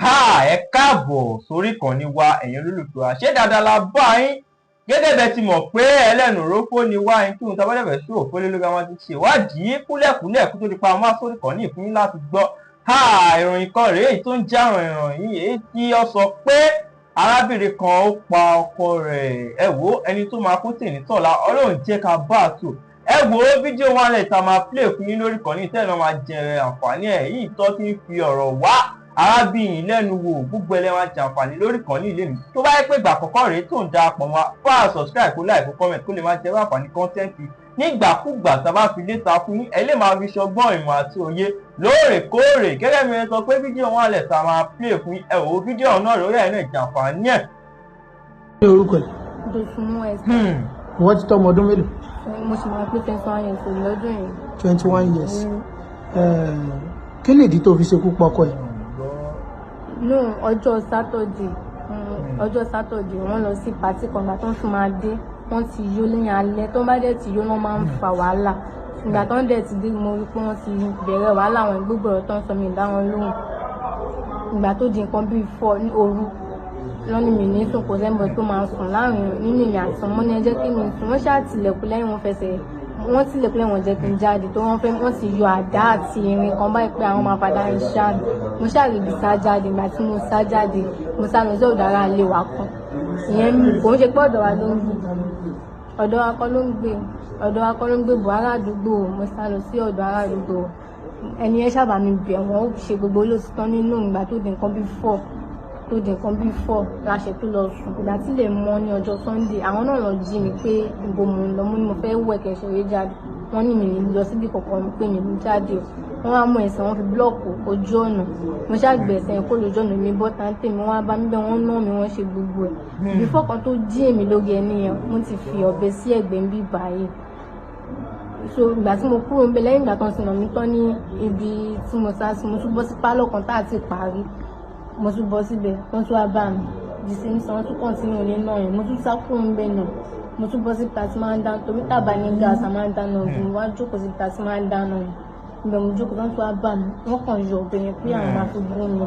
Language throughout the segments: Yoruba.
Ẹ káàbọ̀ sórí ìkànnì wa ẹ̀yin olólùfẹ́ wa. Ṣé dáadáa la bá yín? Gẹ́gẹ́ bẹ́ẹ̀ ti mọ̀ pé ẹlẹ́nu rófó ni wá yín kí ohun tí a bá dẹ̀bẹ̀ sí òfó lé lórí àwọn ti ṣe ìwádìí kúlẹ̀kúlẹ̀ kó tó di pa máa sórí ìkànnì fún yín láti gbọ́. Ìròyìn kan rèé èyí tó ń já ìròyìn èyí tí ó sọ pé arábìnrin kan ó pa ọkọ rẹ̀. Ẹ wo ẹni tó máa kú tèmi tọ̀la Ọlọ́run jẹ́ ká bá a tò. Ẹ wo fídíò wọn lẹ̀ tá máa play fún yín lórí ìkànnì tẹ́lẹ̀ máa jẹ àǹfààní ẹ̀ yìí tó ti ń fi ọ̀rọ̀ wá arábìnrin lẹ́nu wò gbogbo ẹlẹ́wọ̀n àjàǹfààní lórí ìkànnì ilé mi tó bá yẹ pé ìgbà àkọ́kọ́ rèé tó ń darapọ̀ wá fáà subscribe kó like kó comment kó lè máa jẹ́ àǹfààní kọ́ńtẹ́ǹtì nígbàkúgbà tá a bá fi léta fún yín ẹ lè máa fi ṣọgbọ́n ìmọ̀ àti òye lóòrèkóòrè gẹ́gẹ́ bí ẹ sọ pé fídíò wọn lẹ̀ tá a máa play fún yín ẹ wò ó fídíò náà lórí ẹ̀ náà jàǹfààní ẹ̀. Ní orúkọ ẹ̀. Dòsùnmú ẹ̀sìn. Wọ́n ti tọ́ ọmọ ọdún mélòó? Mo sì máa pé 21 years lọ́dún yìí. 21 years. Kí nìdí tó fi ṣekú pa ọkọ ẹ̀? No, ọjọ́ Sátọ̀dé wọ́n lọ sí pàtí kan ìgbà tó ń fún máa dé wọ́n ti yó lẹ́yìn alẹ́ tó bá dẹ̀ ti yó wọ́n máa ń fa wàhálà ìgbà tó ń dẹ̀ ti dé mo rí pé wọ́n ti bẹ̀rẹ̀ wàhálà àwọn gbogbo ọ̀rọ̀ tó ń sọ mi dá wọn lóhùn ìgbà tó di nǹkan bíi 4 ní òru lọ́nà mi ní sùn kò sẹ́ńbọ̀ tó máa sùn láàrin nínú ìrìn àtàn mọ́ ní ẹjẹ́ kí mi sùn wọ́n ṣáà tilẹ̀kùn lẹ́yìn wọn fẹsẹ̀ wọ́n tilẹ̀kùn lẹ́yìn wọn jẹ́ kí n jáde tó wọ́n sì yọ àdá àti irin kan báyìí pé àwọn máa padà ń ṣáàdì mo ṣàrìbì sá jáde ìgbà tí mo sá jáde mo sá lọ sí ọ̀dọ̀ ara ilé wa kan ìyẹn kò ń ṣe pé ọ̀dọ̀ wa ló ń gbé ọ̀dọ̀ wa kọ́ ló ń gbé bọ̀ ará àdúgbò mo sá lọ sí ọ̀dọ̀ ará àdúgbò ẹni yẹn ṣàbà mi bẹ̀ wọ́n ó ṣe gbogbo olóòtítọ́ nínú ìgbà tó di nǹkan bíi 4 láṣẹ tó lọ sùn ìgbà tí lè mọ ní ọjọ́ Sunday àwọn náà lọ jí mi pé ìbò mo ń lọ mo ní mo fẹ́ wẹ̀ kẹsẹ̀ rí jáde wọ́n ní mi ní lọ síbi kọ̀ọ̀kan pé mi ní jáde wọ́n wá mú ẹsẹ̀ wọn fi blọ́ọ̀kù ojú ọ̀nà mo ṣàgbẹ̀ ẹsẹ̀ yẹn kó lójú ọ̀nà mi bọ́ táǹtì mi wọ́n á bá mi bẹ́ẹ̀ wọ́n ná mi wọ́n ṣe gbogbo ẹ̀ bífọ́ kan tó jí èmi lórí ẹni yẹn mo ti fi ọ̀bẹ sí ẹ̀gbẹ́ ń bí báyìí so ìgbà tí mo kúrò ń bẹ lẹ́yìn ìgbà tó ń sinmi tán ní ibi tí mo sá sí mo tún bọ́ sí pálọ̀ kan tá àti parí mo tún bọ́ síbẹ̀ wọ́n tún wá bá mi di sí ní sọ wọ́n tún kọ́ntínú ilé náà yẹn mo tún sá kúrò ń bẹ náà mo tún bọ́ síta tí máa ń dáná torí tàbá ní gáàsì máa ń dáná ọ̀gbìn mo wá jókòó síta tí máa ń dáná yẹn ibẹ̀ mo jókòó wọ́n tún wá bá mi wọ́n kàn yọ ọ̀bẹ yẹn pé àwọn máa fi gún mi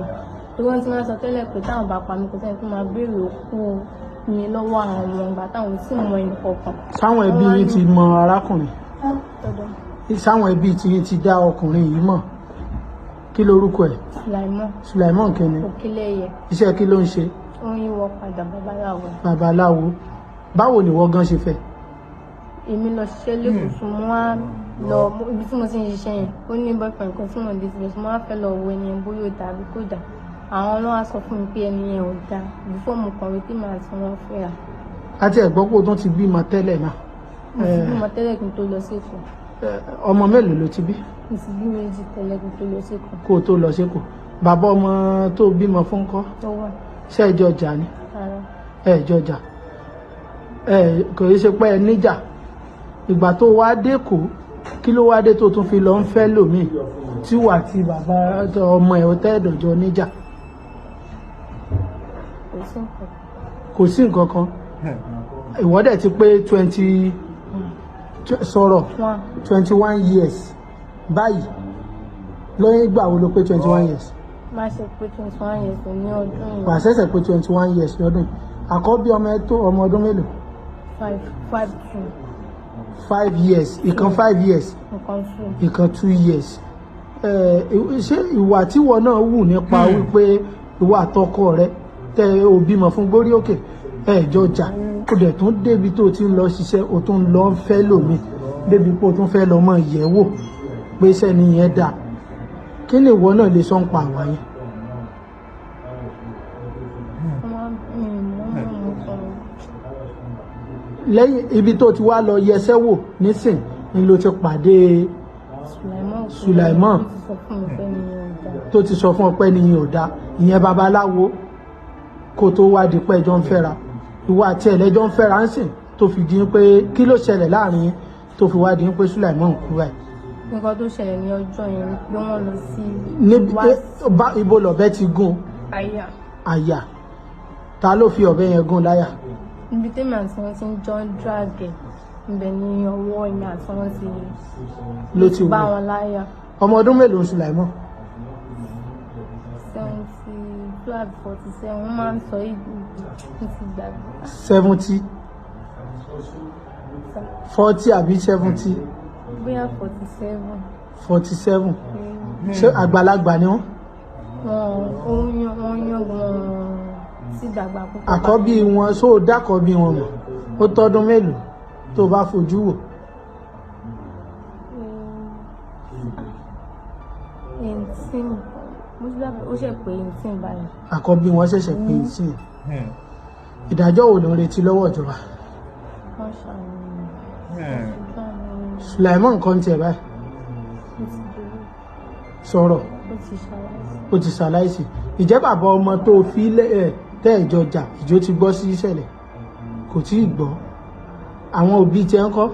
torí wọ́n ti máa sọ tẹ́lẹ̀ pé táwọn bá pa mi kò sẹ́ni tó máa béèrè òkú mi lọ́wọ́ àwọn ìgbà táwọn sì mọ ẹnì kọ̀ọ̀kan. Sáwọn ẹbí yín ti mọ arákùnrin? Sáwọn ẹbí yín ti dá ọkùnrin yìí mọ̀? Kí lorúkọ ẹ̀? Sùlàìmọ́ kẹ́ni. Òkèlẹ́yẹ. Iṣẹ́ kí ló ń ṣe? Ó ń yíwọ́ padà babaláwo. Babaláwo. Báwo ni wọ́n gan ṣe fẹ́? Èmi lọ ṣiṣẹ́ lẹ́kùsùn mo wá lọ ibi tí mo ti ń ṣiṣẹ́ yẹn ó ní boyfriend kan tí mo dé síbẹ̀ mo wá fẹ́ lọ wo ẹni yẹn bóyá ó dà àbí kò dà àwọn ọlọ́wà sọ fún mi pé ẹni yẹn ò dà before mo kàn wípé màá tí wọ́n fẹ́ rà. Àti ẹ̀gbọ́n pé o tún ti bímọ tẹ́lẹ̀ náà. Mo ti bímọ tẹ́lẹ̀ kí n tó lọ sí Èkó. Ọmọ mélòó ló ti bí? Mo ti bí méjì tẹ́lẹ̀ kí n tó lọ sí Èkó. Kó o tó lọ sí Èkó. Bàbá ọmọ tó bímọ fún kọ́? Tó wà. Ṣé ẹjọ́ jà ni? Rárá. Ẹjọ́ jà. Kò yẹ ṣe pé ẹ níjà. Ìgbà tó wá dẹ́kọ̀ kí ló wá dé tó tún fi lọ ń fẹ́ lòmíì tí wà tí bàbá ọmọ ẹ̀ ọtẹ́ ẹ̀dọ̀jọ́ níjà? Kò sí nǹkan kan. Ìwọ́dẹ̀ ti pé 21 years báyìí lóyún ìgbà wo ló pé 21 years? Má ṣe pé 21 years ní ọdún yìí. Wà ṣẹ̀ṣẹ̀ pé 21 years lọ́dún yìí. Àkọ́bí ọmọ ẹ tó ọmọ ọdún mélòó? 5 years. Ìkan 5 years. Ìkan 2 years. Ṣé ìwà tíwọ náà wù nípa wípé ìwà àtọkọ rẹ tẹ ò bímọ fún gbórí òkè ẹjọ́ jà ó dẹ̀ tún débi tó ti ń lọ ṣiṣẹ́ o tún lọ ń fẹ́ lòmíì débi pé o tún fẹ́ lọ mọ ìyẹ̀wò pé iṣẹ́ nìyẹn dà kí ni ìwọ náà lè sọ ń pa àwa yẹn? Lẹ́yìn ibi tó ti wá lọ yẹsẹ́ wò nísìn ni ló ti pàdé Sùlàìmọ́ tó ti sọ fún ọ pé nìyẹn ò dá ìyẹn babaláwo kó tó wá di pé ẹjọ́ ń fẹ́ra ìwọ àti ẹlẹ́jọ́ ń fẹ́ra ń sìn tó fi di pé kí ló ṣẹlẹ̀ láàrin yín tó fi wá di pé Sùlàìmọ́ ń kú báyìí? Nǹkan tó ṣẹlẹ̀ ní ọjọ́ yẹn ni pé wọ́n lọ sí ibo lọ̀bẹ ti gún? Àyà. Ta ló fi ọ̀bẹ yẹn gún láyà? Ibi tèmi àti wọn ti ń jọ ń drag ibẹ̀ ní ọwọ́ ìyá àti wọn ti bá wọn láyà. Ọmọ ọdún mélòó Sùlàìmọ́? 72 àbí 47 wọ́n máa ń sọ ìlú ní ti gbàgbé. 70 40 àbí 70. Bóyá 47. 47. Ṣé àgbàlagbà ni wọ́n? Wọ́n yan wọn sí dàgbà púpọ̀. Àkọ́bí wọn só dákọ̀bí wọn mọ̀ ó tọ́dún mélòó tó bá fojú wò? Ó ṣe pé 18 báyìí. Àkọ́bí wọn ṣẹ̀ṣẹ̀ pé 18. Ìdájọ́ wo ló ń retí lọ́wọ́ ìjọba? Wọ́n ṣàlùyẹ̀. Sùlàìmọ̀ nǹkan tiẹ̀ báyìí. Sọ̀rọ̀. Ó ti ṣaláìsí. Ìjẹ́ bàbá ọmọ tó fi tẹ́ ìjọ jà ìjọ ti gbọ́ sí ìṣẹ̀lẹ̀ kò tí ì gbọ́. Àwọn òbí tiẹ̀ ń kọ́.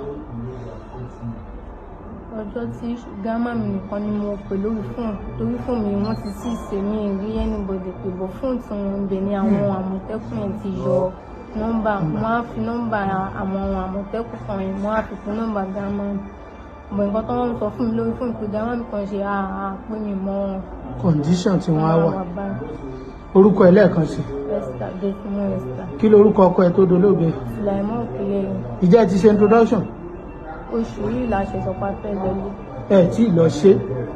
Ọjọ́ tí gámà mi nìkan ni mo pè lórí fóònù torí fóònù mi wọ́n ti sí ìsèmí rí anybody pè bọ̀ fóònù tí wọ́n ń bẹ ní àwọn àmọ̀tẹ́kùn yẹn ti yọ nọ́mbà wọ́n á fi nọ́mbà àwọn àmọ̀tẹ́kùn kan yẹn wọ́n á fi fún nọ́mbà gámà mi bọ̀ nǹkan tó wọ́n sọ fún mi lórí fóònù pé gámà mi kan ṣe pé mi mọ́ condition tí wọ́n á wà. Orúkọ ẹ lẹ́ẹ̀kan sí. Esther Desimo Esther. Kí lorúkọ ọkọ ẹ tó dolóògbé? Láìmọ òkèlè. Ìjẹ́ ti ṣe introduction? Oṣù yìí la ṣe sọ pé a fẹ́ lọ lé. Ẹ tí ì lọ ṣe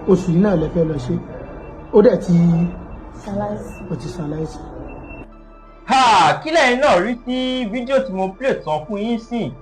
oṣù yìí náà lẹ fẹ́ lọ ṣe ó dẹ̀ ti ṣaláìsí. ó ti ṣaláìsí. Kí lẹ́yìn náà rí sí fídíò tí mo play tán fún yín sí?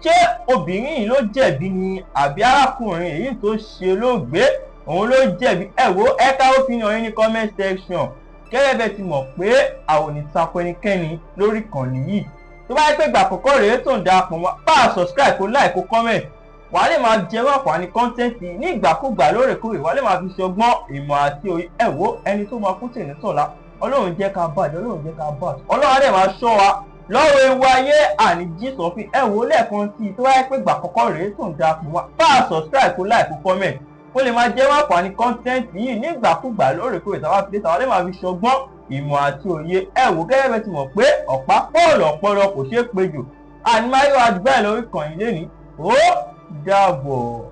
Ṣé obìnrin yìí ló jẹ̀bi ni àbí arákùnrin èyí tó ṣe olóògbé òun ló jẹ̀bi? Ẹ wo ẹ ká opinion yín ní comment section. Gẹ́gẹ́ bẹ́ẹ̀ ti mọ̀ pé àwọn ò ní tako ẹnikẹ́ni lórí ìkànnì yìí. Tó bá yẹ pé ìgbà àkọ́kọ́ rèé tó ń darapọ̀ mọ́ bá a subscribe kó like kó comment wàá lè máa jẹ wọ́pọ̀ ní kọ́ńtẹ́ǹtì ní ìgbàkúgbà lóòrèkóòrè wàá lè máa fi ṣọgbọ́n ìmọ̀ àti òye. Ẹ wo ẹni tó máa kú tì ní tọ̀la Ọlọ́run jẹ́ ká bàjẹ́ Ọlọ́run jẹ́ ká bàjẹ́ Ọlọ́run á dẹ̀ máa ṣọ́ wa lọ́wọ́ ewu ayé àníjí sọ́fìn. Ẹ wo lẹ́ẹ̀kan sí i tó bá yẹ pé ìgbà àkọ́kọ́ rèé tó ń darapọ̀ mọ́ bá a subscribe kó like kó comment ó lè máa jẹ wọ́pọ̀ ní kọ́ńtẹ́ǹtì yìí ní ìgbàkúgbà lóòrèkóòrè táwa fi dé táwa lè máa fi ṣọgbọ́n ìmọ̀ àti òye. Ẹ wo gẹ́gẹ́ bẹ́ẹ̀ ti mọ̀ pé ọ̀pá pọ́ọ̀lù ọ̀pọ̀lọ kò ṣeé péjò àní máa yọ àdúgbò ẹ̀ lórí kàn yín lénìí ó dàbọ̀.